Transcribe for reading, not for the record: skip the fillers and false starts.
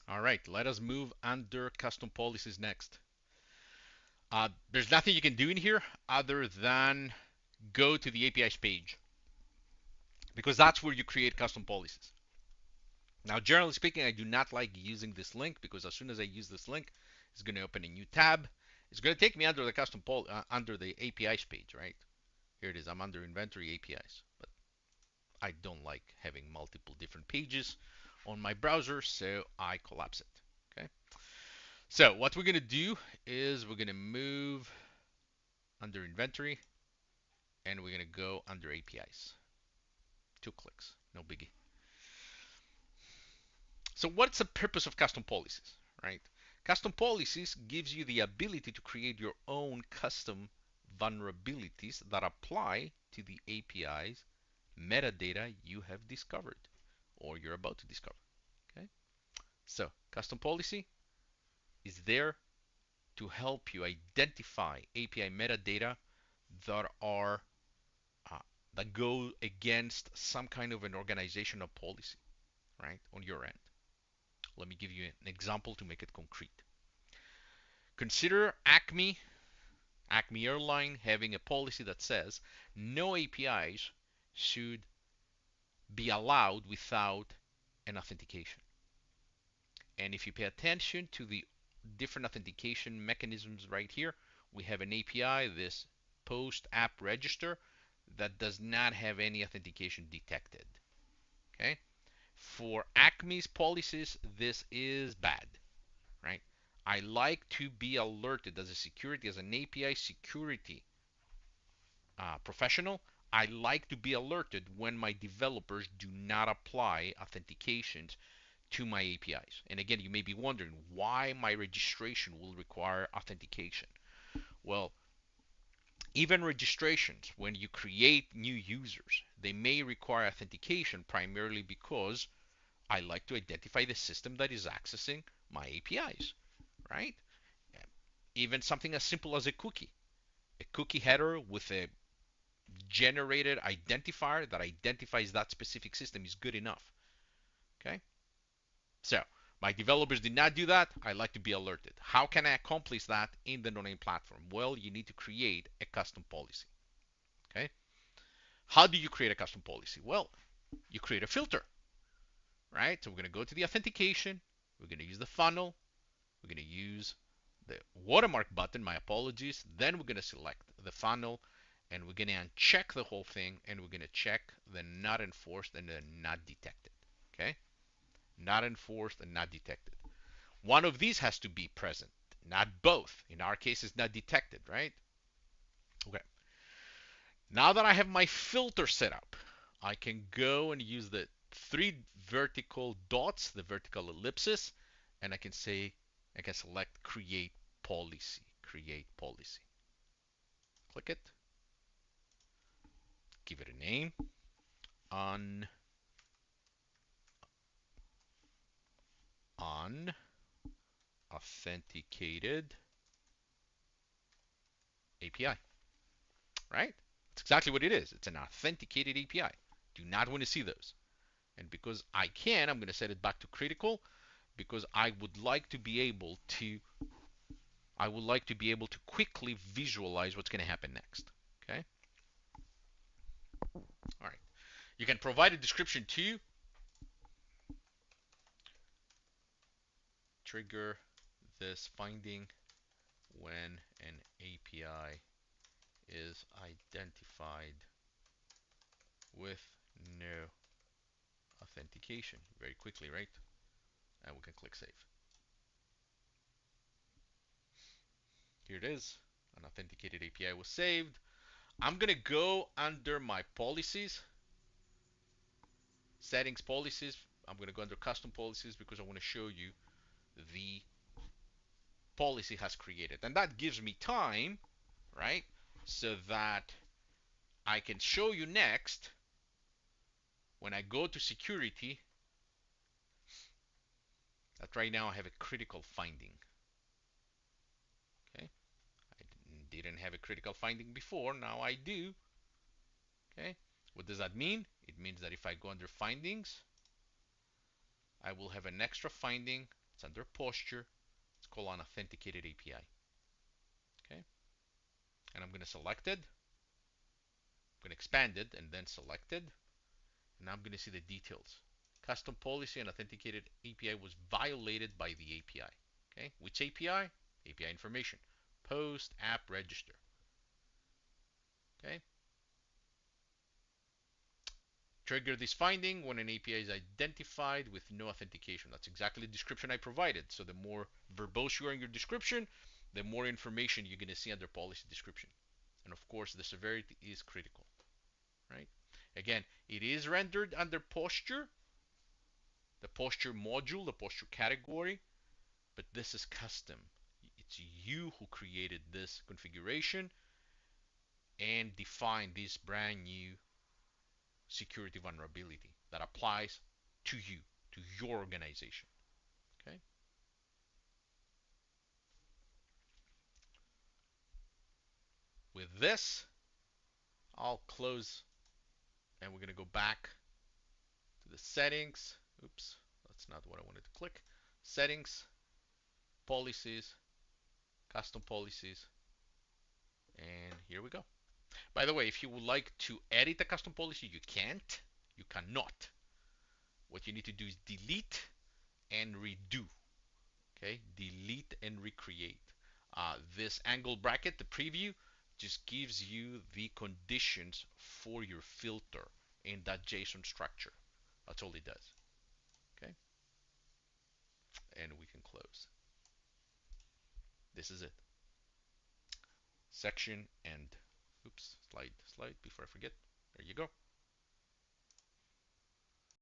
All right, let us move under custom policies next. There's nothing you can do in here other than go to the APIs page because that's where you create custom policies. Now, generally speaking, I do not like using this link because as soon as I use this link, it's going to open a new tab. It's going to take me under the under the APIs page, right? Here it is. I'm under inventory APIs, but I don't like having multiple different pages on my browser, so I collapse it. Okay. So what we're going to do is we're going to move under inventory and we're going to go under APIs. 2 clicks, no biggie. So what's the purpose of custom policies, right? Custom policies gives you the ability to create your own custom vulnerabilities that apply to the API's metadata you have discovered or you're about to discover. Okay? So custom policy is there to help you identify API metadata that are uh, that go against some kind of an organizational policy, right, on your end. Let me give you an example to make it concrete. Consider Acme Airline having a policy that says no APIs should be allowed without an authentication. And if you pay attention to the different authentication mechanisms right here, we have an API, this post app register, that does not have any authentication detected. Okay? For Acme's policies, this is bad, right? I like to be alerted as a security, as an API security professional. I like to be alerted when my developers do not apply authentications to my APIs. And again, you may be wondering why my registration will require authentication. Well, even registrations, when you create new users, they may require authentication primarily because I like to identify the system that is accessing my APIs, right? Even something as simple as a cookie header with a generated identifier that identifies that specific system is good enough. Okay? So, my developers did not do that. I like to be alerted. How can I accomplish that in the no-name platform? Well, you need to create a custom policy. Okay? How do you create a custom policy? Well, you create a filter, right? So we're going to go to the authentication. We're going to use the funnel. We're going to use the watermark button. My apologies. Then we're going to select the funnel and we're going to uncheck the whole thing and we're going to check the not enforced and the not detected. Okay? Not enforced and not detected. One of these has to be present, not both. In our case, it's not detected, right? Okay. Now that I have my filter set up, I can go and use the 3 vertical dots, the vertical ellipsis, and I can select create policy, create policy. Click it, give it a name, unauthenticated API, right? That's exactly what it is. It's an authenticated API. Do not want to see those. And because I can, I'm going to set it back to critical because I would like to be able to quickly visualize what's going to happen next. Okay? All right. You can provide a description too. Trigger this finding when an API is identified with no authentication. Very quickly, right? And we can click save. Here it is. An authenticated API was saved. I'm going to go under my policies, settings policies. I'm going to go under custom policies because I want to show you the policy has created. And that gives me time, right? So that I can show you next when I go to security that right now I have a critical finding. Okay, I didn't have a critical finding before, now I do. Okay, what does that mean? It means that if I go under findings, I will have an extra finding. It's under posture. It's called an authenticated API. Okay, and I'm going to select it. I'm going to expand it and then select it. And now I'm going to see the details. Custom policy and authenticated API was violated by the API. Okay, which API? API information. Post app register. Okay. Trigger this finding when an API is identified with no authentication. That's exactly the description I provided. So the more verbose you are in your description, the more information you're going to see under policy description. And of course, the severity is critical, right? Again, it is rendered under posture, the posture module, the posture category, but this is custom. It's you who created this configuration and defined this brand new security vulnerability that applies to you, to your organization. Okay. With this, I'll close and we're going to go back to the settings. Oops, that's not what I wanted to click. Settings, policies, custom policies, and here we go. By the way, if you would like to edit a custom policy, you can't. You cannot. What you need to do is delete and redo. Okay, delete and recreate. This angle bracket, the preview, just gives you the conditions for your filter in that JSON structure. That's all it does. Okay, and we can close. This is it. Section end. Oops, slide before I forget. There you go.